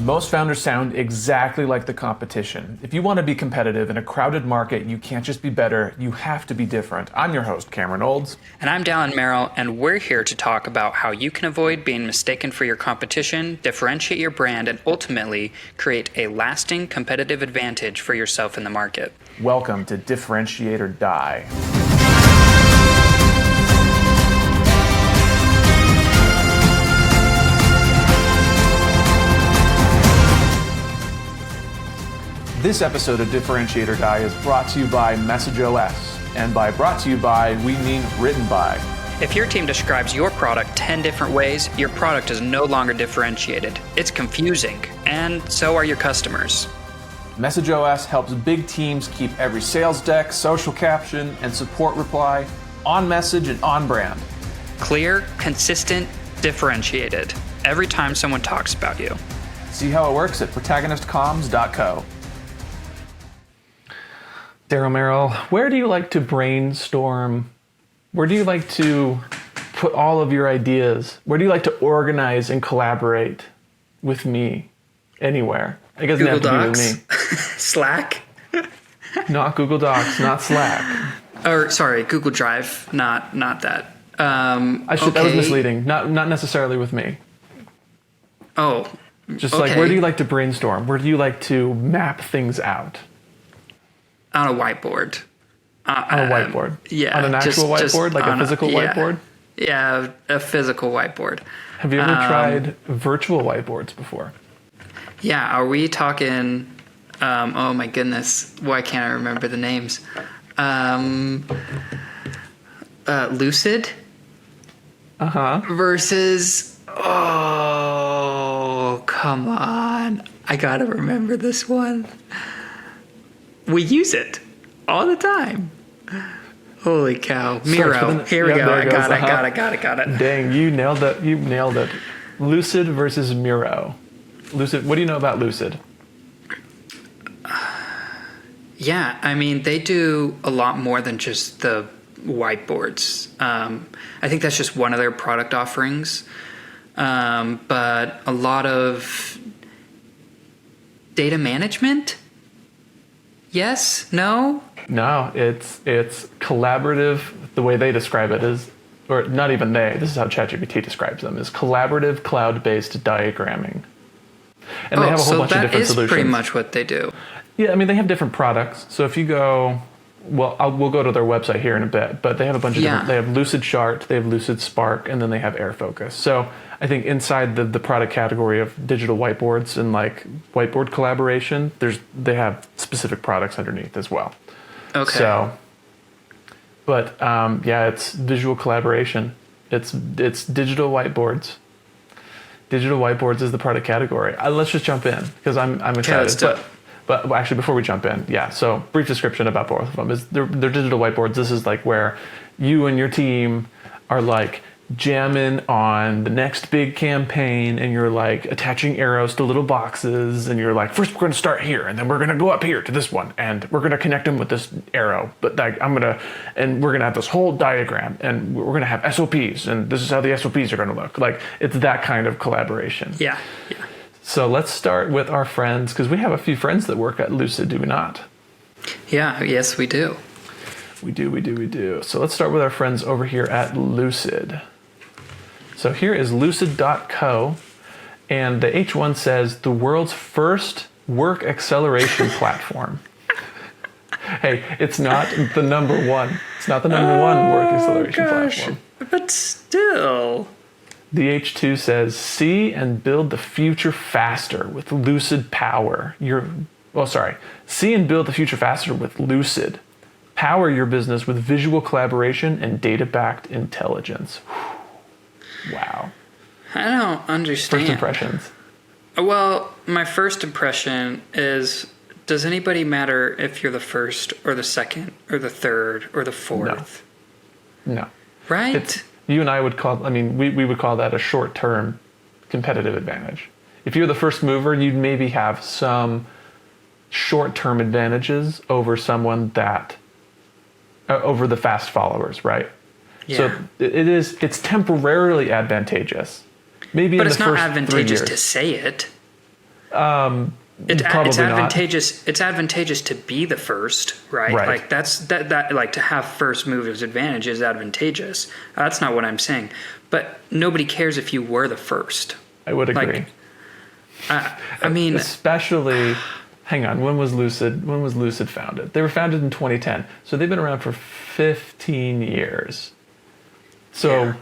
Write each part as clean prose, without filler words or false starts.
Most founders sound exactly like the competition. If you want to be competitive in a crowded market, you can't just be better, you have to be different. I'm your host, Cameron Olds. And I'm Miro, and we're here to talk about how you can avoid being mistaken for your competition, differentiate your brand, and ultimately create a lasting competitive advantage for yourself in the market. Welcome to Differentiate or Die. This episode of Differentiate or Die is brought to you by MessageOS. And by brought to you by, we mean written by. If your team describes your product 10 different ways, your product is no longer differentiated. It's confusing, and so are your customers. MessageOS helps big teams keep every sales deck, social caption, and support reply on message and on brand. Clear, consistent, differentiated. Every time someone talks about you. See how it works at protagonistcomms.co. Daryl Merrill, where do you like to brainstorm? Where do you like to put all of your ideas? Where do you like to organize and collaborate with me? Anywhere. I guess it doesn't have to be with me. Slack? Not Google Docs, not Slack. Or sorry, Google Drive, not that. That was misleading. Not necessarily with me. Oh. Just like, where do you like to brainstorm? Where do you like to map things out? On a whiteboard. On a whiteboard? Yeah. On an actual whiteboard? Like a physical whiteboard? Yeah, a physical whiteboard. Have you ever tried virtual whiteboards before? Yeah, are we talking... oh my goodness, why can't I remember the names? Lucid? Uh-huh. Versus... Oh, come on. I gotta remember this one. We use it all the time. Holy cow. Miro. Here we go. I got it. Dang, you nailed it. Lucid versus Miro. Lucid, what do you know about Lucid? Yeah, I mean, they do a lot more than just the whiteboards. I think that's just one of their product offerings. But a lot of data management. Yes? No? No, it's collaborative. The way they describe it is, or not even they, this is how ChatGPT describes them, is collaborative cloud-based diagramming. And they have a whole bunch of different solutions. So that is pretty much what they do. Yeah, I mean, they have different products. So if you go, well, we'll go to their website here in a bit, but they have a bunch of different, they have Lucid Chart, they have Lucid Spark, and then they have Air Focus. So I think inside the product category of digital whiteboards and like whiteboard collaboration, they have specific products underneath as well. Okay. So, but it's visual collaboration. It's digital whiteboards. Digital whiteboards is the product category. Let's just jump in because I'm excited. But actually, before we jump in, so brief description about both of them is they're digital whiteboards. This is like where you and your team are like jamming on the next big campaign, and you're like attaching arrows to little boxes, and you're like, first we're going to start here, and then we're going to go up here to this one, and we're going to connect them with this arrow. But like and we're going to have this whole diagram, and we're going to have SOPs, and this is how the SOPs are going to look. Like it's that kind of collaboration. Yeah. So let's start with our friends, because we have a few friends that work at Lucid, do we not? Yeah, yes, we do. We do. So let's start with our friends over here at Lucid. So here is lucid.co, and the H1 says, the world's first work acceleration platform. Hey, it's not the number one. It's not the number one work acceleration platform. But still... The H2 says, see and build the future faster with Lucid Power. See and build the future faster with Lucid. Power your business with visual collaboration and data-backed intelligence. Wow. I don't understand. First impressions. Well, my first impression is, does anybody matter if you're the first or the second or the third or the fourth? No. Right? You and I would we would call that a short-term competitive advantage. If you're the first mover, you'd maybe have some short-term advantages over someone over the fast followers, right? Yeah. So it's temporarily advantageous. Maybe but in it's the not first advantageous 3 years. To say it. It's Probably not. advantageous. It's advantageous to be the first, right? Right. Like that. Like to have first mover's advantage is advantageous. That's not what I'm saying. But nobody cares if you were the first. I would agree. Like, I mean, especially. Hang on. When was Lucid founded? They were founded in 2010, so they've been around for 15 years. So,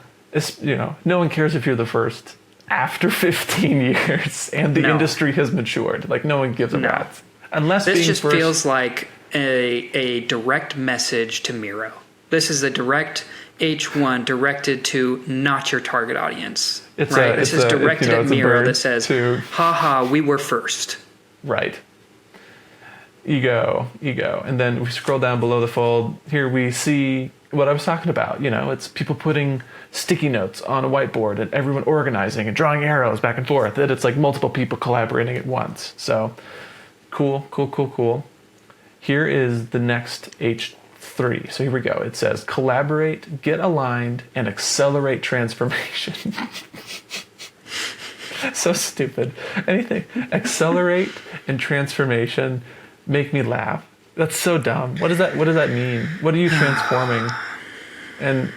no one cares if you're the first after 15 years, and the industry has matured. Like, no one gives a rat's. Unless this being just first, feels like a direct message to Miro. This is a direct H1 directed to not your target audience. This is directed at Miro that says, haha, we were first. Right. Ego. And then we scroll down below the fold. Here we see what I was talking about. It's people putting sticky notes on a whiteboard and everyone organizing and drawing arrows back and forth. And it's like multiple people collaborating at once. So cool. Here is the next H3. So here we go. It says collaborate, get aligned, and accelerate transformation. So stupid. Anything. Accelerate and transformation make me laugh. That's so dumb. What does that mean? What are you transforming? And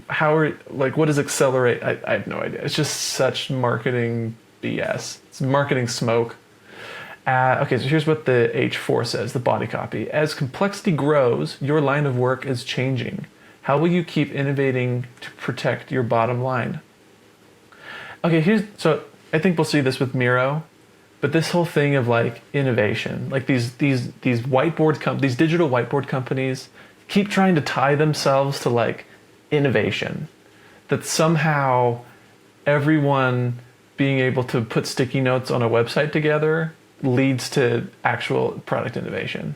what does accelerate? I have no idea. It's just such marketing BS. It's marketing smoke. Okay, so here's what the H4 says, the body copy. As complexity grows, your line of work is changing. How will you keep innovating to protect your bottom line? Okay, so I think we'll see this with Miro. But this whole thing of like innovation, like these digital whiteboard companies keep trying to tie themselves to like innovation, that somehow everyone being able to put sticky notes on a website together leads to actual product innovation.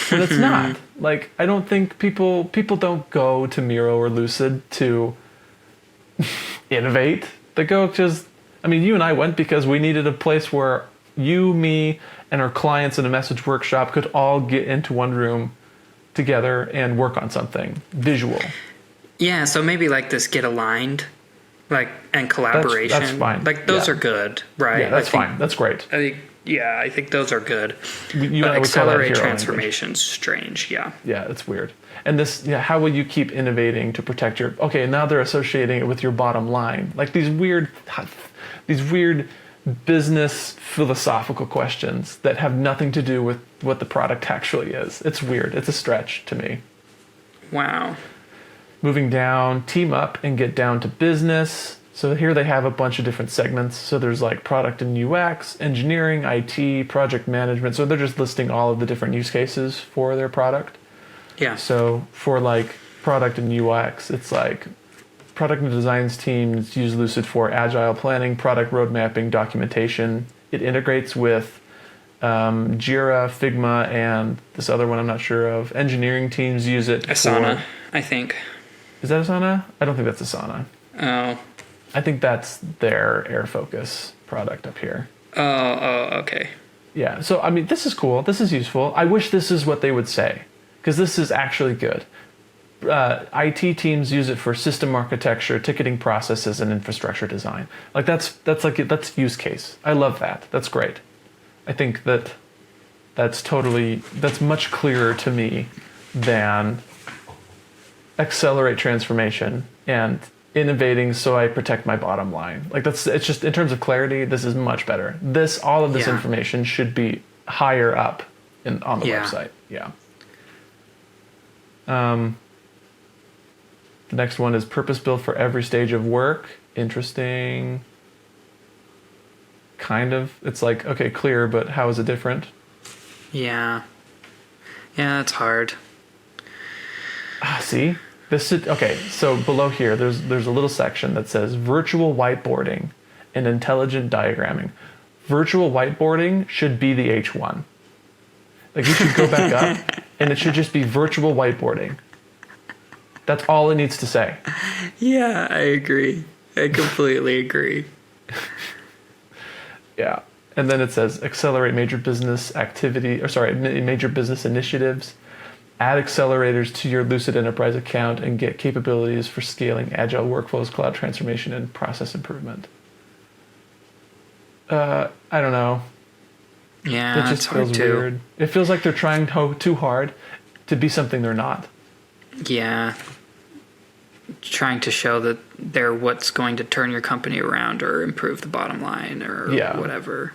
But it's not. Like, I don't think people don't go to Miro or Lucid to innovate. They go you and I went because we needed a place where you, me, and our clients in a message workshop could all get into one room together and work on something visual. Yeah, so maybe like this get aligned, and collaboration. That's fine. Like those are good, right? Yeah, that's fine. That's great. I think those are good. You but accelerate transformation's strange. Yeah. Yeah, it's weird. And this, how will you keep innovating to protect your? Okay, now they're associating it with your bottom line, like these weird business philosophical questions that have nothing to do with what the product actually is. It's weird. It's a stretch to me. Wow. Moving down, team up and get down to business. So here they have a bunch of different segments. So there's like product and UX, engineering, IT, project management. So they're just listing all of the different use cases for their product. Yeah. So for like product and UX, it's like product and designs teams use Lucid for agile planning, product road mapping, documentation. It integrates with Jira, Figma, and this other one I'm not sure of. Engineering teams use it Asana, I think. Is that Asana? I don't think that's Asana. Oh. I think that's their AirFocus product up here. Oh, okay. Yeah, so I mean, this is cool. This is useful. I wish this is what they would say, because this is actually good. IT teams use it for system architecture, ticketing processes, and infrastructure design. Like that's use case. I love that. That's great. I think that's much clearer to me than accelerate transformation and innovating so I protect my bottom line. Like it's just in terms of clarity, this is much better. All of this information should be higher up on the website. Yeah. The next one is purpose-built for every stage of work. Interesting. Kind of. It's like, okay, clear, but how is it different? Yeah. Yeah, it's hard. See? Okay, so below here, there's a little section that says virtual whiteboarding and intelligent diagramming. Virtual whiteboarding should be the H1. Like, you should go back up, and it should just be virtual whiteboarding. That's all it needs to say. Yeah, I agree. I completely agree. Yeah. And then it says accelerate major business major business initiatives, add accelerators to your Lucid Enterprise account, and get capabilities for scaling agile workflows, cloud transformation, and process improvement. I don't know. Yeah, It it's just hard feels too. weird. It feels like they're trying too hard to be something they're not. Yeah. Trying to show that they're what's going to turn your company around or improve the bottom line or Yeah. whatever.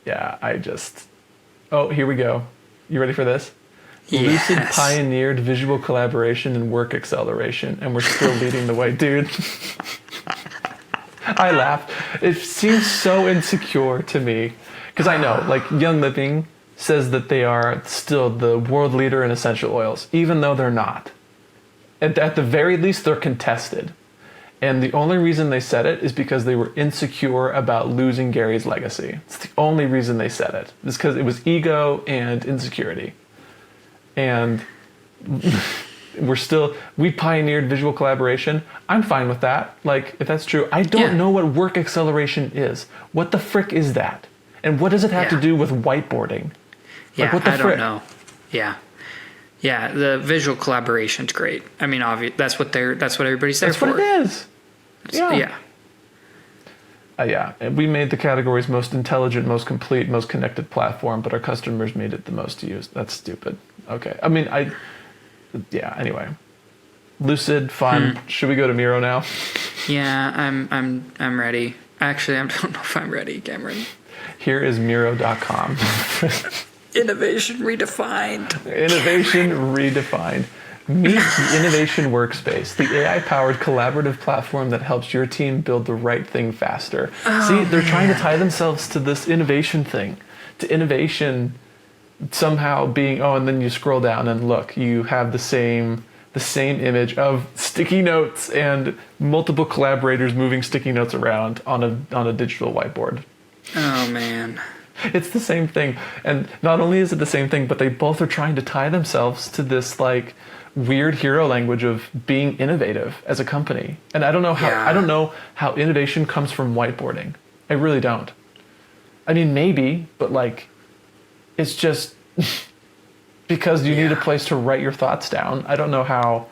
Yeah, Oh, here we go. You ready for this? Yes. Lucid pioneered visual collaboration and work acceleration, and we're still leading the way, dude. I laughed. It seems so insecure to me. Because I know, like, Young Living says that they are still the world leader in essential oils, even though they're not. At the very least, they're contested. And the only reason they said it is because they were insecure about losing Gary's legacy. It's the only reason they said it. It's because it was ego and insecurity. And we pioneered visual collaboration. I'm fine with that. Like, if that's true, I don't know what work acceleration is. What the frick is that? And what does it have to do with whiteboarding? Yeah, like, what the I frick? don't know. Yeah. Yeah, the visual collaboration's great. I mean, that's what everybody's there That's for. what it is. Yeah. Yeah. And we made the category's most intelligent, most complete, most connected platform, but our customers made it the most used. That's stupid. Okay. I mean, anyway. Lucid, fun. Should we go to Miro now? Yeah, I'm ready. Actually, I don't know if I'm ready, Cameron. Here is Miro.com. Innovation redefined. Innovation redefined. Meet the Innovation Workspace, the AI-powered collaborative platform that helps your team build the right thing faster. See, they're trying to tie themselves to this innovation thing, to innovation somehow being, and then you scroll down and look, you have the same image of sticky notes and multiple collaborators moving sticky notes around on a digital whiteboard. Oh, man. It's the same thing. And not only is it the same thing, but they both are trying to tie themselves to this, like, weird hero language of being innovative as a company. And I don't know how innovation comes from whiteboarding. I really don't. I mean, maybe, but, like, it's just because you need a place to write your thoughts down. I don't know.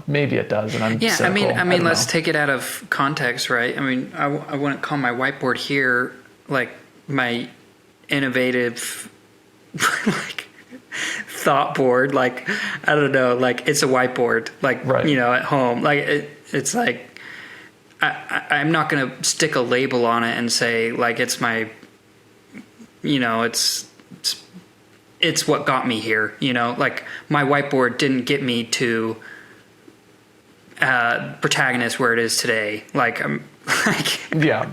Maybe it does, and I'm cynical. I mean, let's take it out of context, right? I mean, I wouldn't call my whiteboard here like my innovative like thought board. Like, I don't know, like it's a whiteboard, like, at home. Like it's like I'm not going to stick a label on it and say like it's my, it's what got me here. Like my whiteboard didn't get me to Protagonist where it is today. Like I'm like no.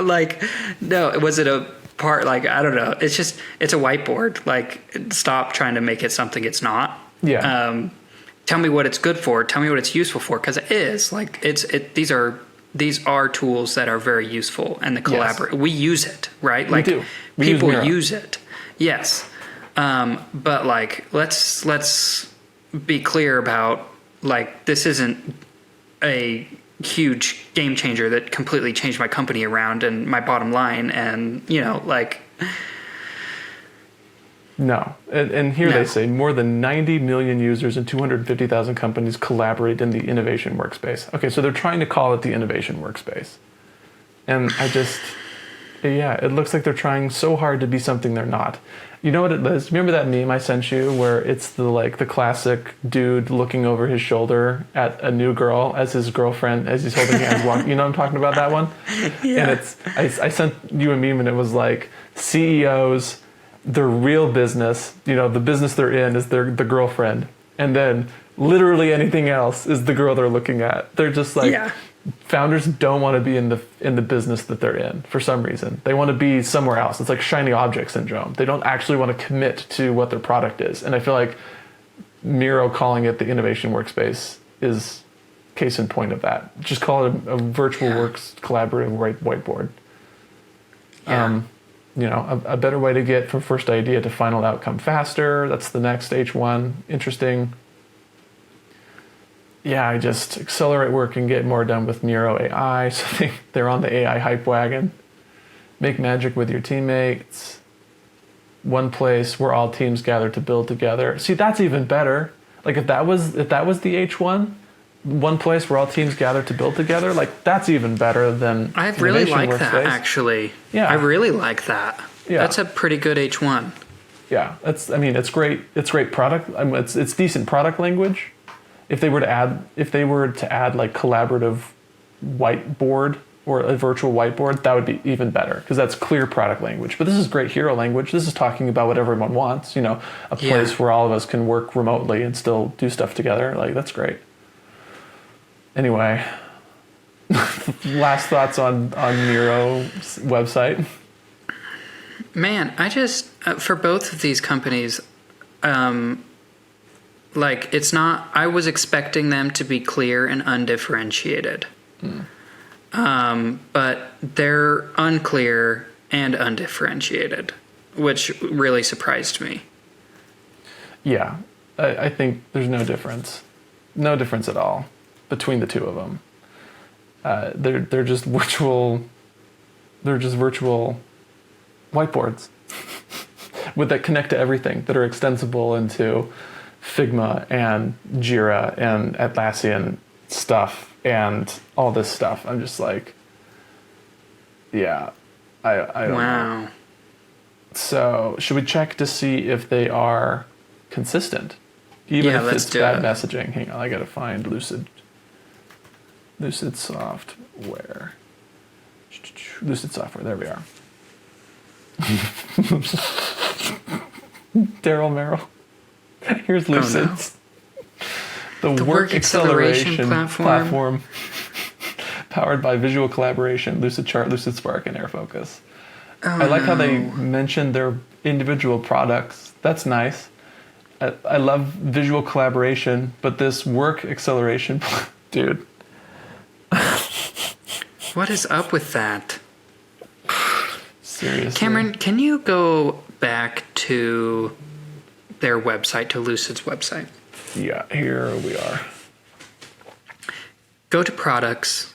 Like no, was it a part, like I don't know. It's a whiteboard. Like stop trying to make it something it's not. Yeah. Tell me what it's good for. Tell me what it's useful for, because it is. Like these are tools that are very useful, and the collaborate. Yes. We use it, right? Like we do. People use it. Yes. But like let's be clear about, like, this isn't a huge game changer that completely changed my company around and my bottom line, and like no. And here they say more than 90 million users and 250,000 companies collaborate in the Innovation Workspace. Okay, so they're trying to call it the Innovation Workspace, and it looks like they're trying so hard to be something they're not. You know what it is? Remember that meme I sent you where it's the classic dude looking over his shoulder at a new girl as his girlfriend, as he's holding hands walking. You know what I'm talking about, that one? Yeah. And I sent you a meme and it was like, CEOs, their real business, the business they're in is the girlfriend. And then literally anything else is the girl they're looking at. They're just like... Yeah. Founders don't want to be in the business that they're in for some reason. They want to be somewhere else. It's like shiny object syndrome. They don't actually want to commit to what their product is. And I feel like Miro calling it the Innovation Workspace is case in point of that. Just call it a virtual works collaborative whiteboard. Yeah. A better way to get from first idea to final outcome faster. That's the next H1. Interesting. Yeah, I just accelerate work and get more done with Miro AI. So they're on the AI hype wagon. Make magic with your teammates. One place where all teams gather to build together. See, that's even better. Like if that was the H1, one place where all teams gather to build together. Like that's even better than I really Innovation like that, Workspace. actually. Yeah. I really like that. Yeah. That's a pretty good H1. Yeah, it's great. It's great product. I mean, it's decent product language. If they were to add like collaborative whiteboard or a virtual whiteboard, that would be even better because that's clear product language. But this is great hero language. This is talking about what everyone wants. A place where all of us can work remotely and still do stuff together. Like that's great. Anyway, last thoughts on Miro's website. Man, I just for both of these companies, like it's not. I was expecting them to be clear and undifferentiated, but they're unclear and undifferentiated, which really surprised me. Yeah, I think there's no difference at all between the two of them. They're just virtual whiteboards that connect to everything, that are extensible into Figma and Jira and Atlassian stuff and all this stuff. I'm just like, yeah, I don't know. So should we check to see if they are consistent? Even if it's bad messaging. Hang on, I gotta find Lucid software. Lucid software, there we are. Daryl Merrill. Here's Lucid's. Oh, no. The work acceleration platform powered by visual collaboration, Lucid Chart, Lucid Spark, and AirFocus. I like how they mentioned their individual products. That's nice. I love visual collaboration, but this work acceleration, dude. What is up with that? Seriously. Cameron, can you go back to their website, to Lucid's website? Yeah, here we are. Go to products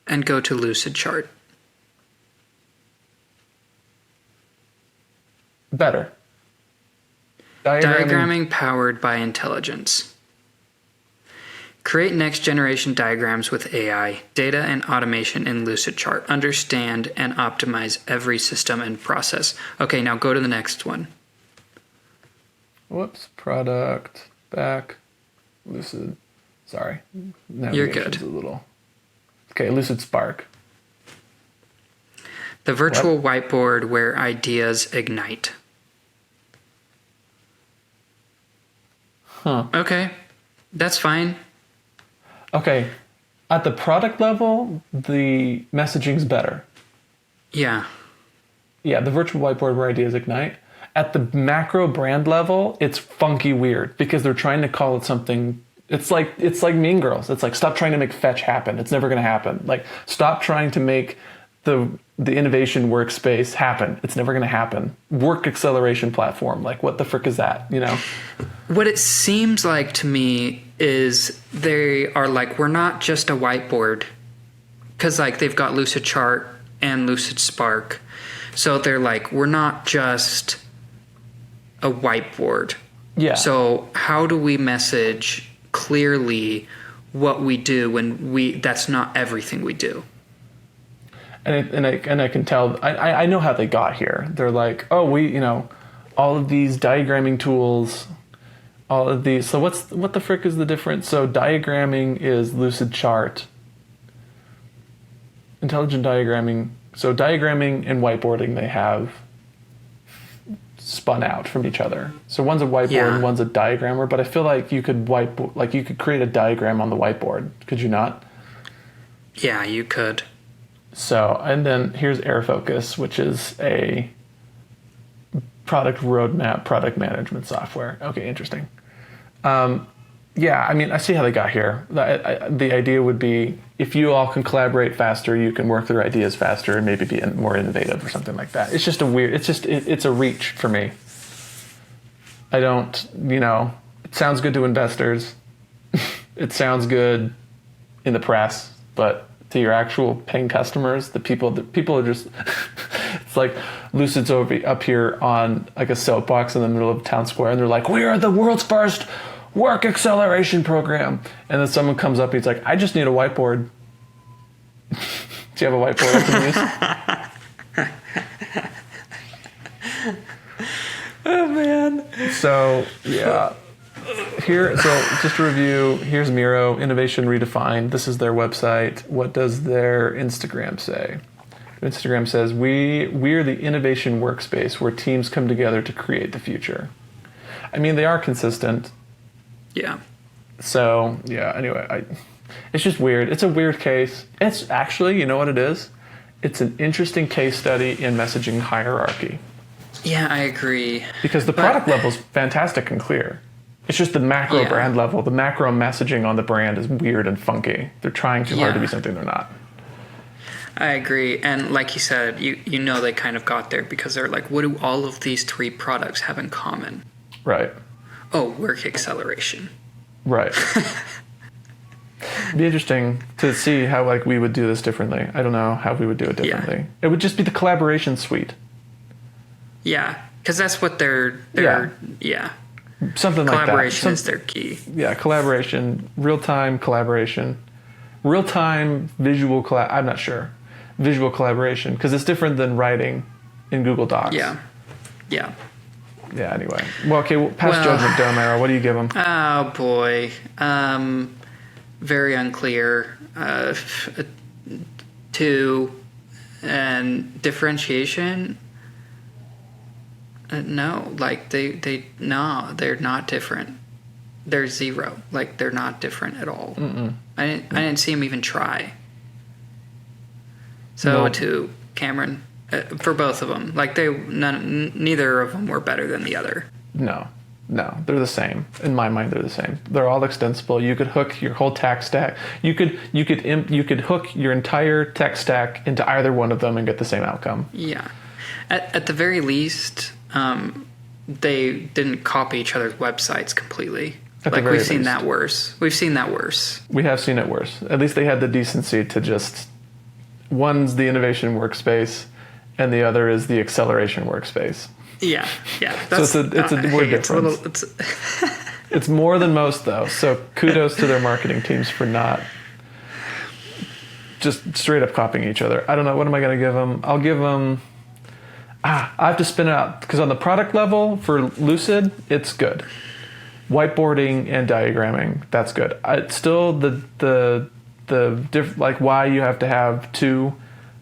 and go to Lucid Chart. Better. Diagramming powered by intelligence. Create next generation diagrams with AI, data, and automation in Lucid Chart. Understand and optimize every system and process. Okay, now go to the next one. Whoops, product, back, Lucid. Sorry. You're good. Okay, Lucid Spark. The virtual whiteboard where ideas ignite. Huh. Okay, that's fine. Okay, at the product level, the messaging's better. Yeah. Yeah, the virtual whiteboard where ideas ignite. At the macro brand level, it's funky weird because they're trying to call it something. It's like Mean Girls. It's like, stop trying to make fetch happen. It's never going to happen. Like, stop trying to make the innovation workspace happen. It's never going to happen. Work acceleration platform. Like, what the frick is that? What it seems like to me is they are like, we're not just a whiteboard, because like they've got Lucid Chart and Lucid Spark. So they're like, we're not just a whiteboard. Yeah. So how do we message clearly what we do when that's not everything we do? And I can tell, I know how they got here. They're like, oh, we, all of these diagramming tools, all of these. So what the frick is the difference? So diagramming is Lucid Chart. Intelligent diagramming. So diagramming and whiteboarding, they have spun out from each other. So one's a whiteboard and one's a diagrammer, but I feel like you could create a diagram on the whiteboard. Could you not? Yeah, you could. So, and then here's AirFocus, which is a product roadmap, product management software. Okay, interesting. I see how they got here. The idea would be, if you all can collaborate faster, you can work through ideas faster and maybe be more innovative or something like that. It's just it's a reach for me. I don't, it sounds good to investors. It sounds good in the press, but to your actual paying customers, the people are just, it's like Lucid's up here on like a soapbox in the middle of town square, and they're like, we are the world's first work acceleration program. And then someone comes up and he's like, I just need a whiteboard. Do you have a whiteboard I can use? Oh, man. So, yeah. So just to review, here's Miro, Innovation Redefined. This is their website. What does their Instagram say? Instagram says, we're the innovation workspace where teams come together to create the future. I mean, they are consistent. Yeah. So, yeah, anyway, it's just weird. It's a weird case. It's actually, you know what it is? It's an interesting case study in messaging hierarchy. Yeah, I agree. Because the product level is fantastic and clear. It's just the macro brand level. The macro messaging on the brand is weird and funky. They're trying too hard to be something they're not. I agree. And like you said, you know they kind of got there because they're like, what do all of these 3 products have in common? Right. Oh, work acceleration. Right. It'd be interesting to see how like we would do this differently. I don't know how we would do it differently. Yeah. It would just be the collaboration suite. Yeah, because that's what they're something like that. Collaboration is their key. Yeah, collaboration, real-time collaboration, real-time visual I'm not sure. Visual collaboration, because it's different than writing in Google Docs. Yeah. Yeah. Yeah, anyway. Well, okay, pass judgment, Miro. What do you give them? Oh, boy. Very unclear. 2. And differentiation... no, like they're not different. They're 0. Like they're not different at all. I didn't see them even try. So to Cameron, for both of them, like neither of them were better than the other. No, they're the same. In my mind, they're the same. They're all extensible. You could hook your whole tech stack. You could hook your entire tech stack into either one of them and get the same outcome. Yeah, at the very least. They didn't copy each other's websites completely. Like we've seen that worse. We have seen it worse. At least they had the decency to just, one's the innovation workspace and the other is the acceleration workspace. Yeah. So it's a word difference. It's more than most though. So kudos to their marketing teams for not just straight up copying each other. I don't know. What am I going to give them? I'll give them... I have to spin it out because on the product level for Lucid, it's good. Whiteboarding and diagramming, that's good. It's still like why you have to have 2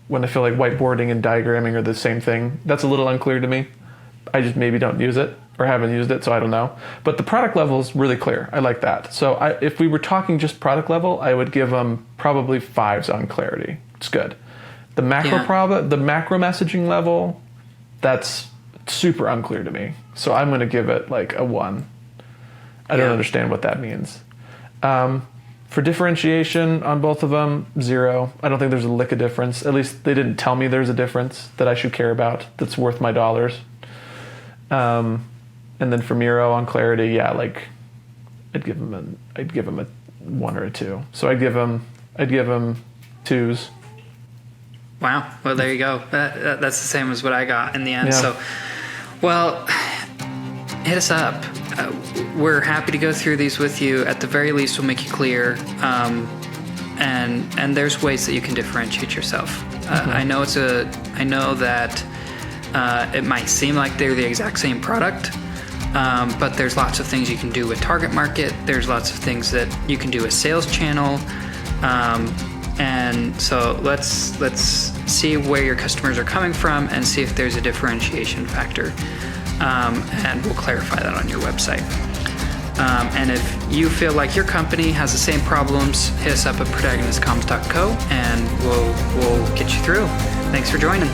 when I feel like whiteboarding and diagramming are the same thing. That's a little unclear to me. I just maybe don't use it or haven't used it, so I don't know. But the product level is really clear. I like that. So if we were talking just product level, I would give them probably 5s on clarity. It's good. The macro the macro messaging level. That's super unclear to me. So I'm going to give it like a 1. I don't understand what that means. For differentiation on both of them, 0. I don't think there's a lick of difference. At least they didn't tell me there's a difference that I should care about that's worth my dollars. And then for Miro on clarity, like I'd give him a 1 or a 2. So I'd give him 2s. Wow. Well, there you go. That's the same as what I got in the end. Yeah. So, well, hit us up. We're happy to go through these with you. At the very least, we'll make you clear. And there's ways that you can differentiate yourself. I know that it might seem like they're the exact same product, but there's lots of things you can do with target market. There's lots of things that you can do with sales channel. And so let's see where your customers are coming from and see if there's a differentiation factor. And we'll clarify that on your website. And if you feel like your company has the same problems, hit us up at protagonistcomms.co and we'll get you through. Thanks for joining.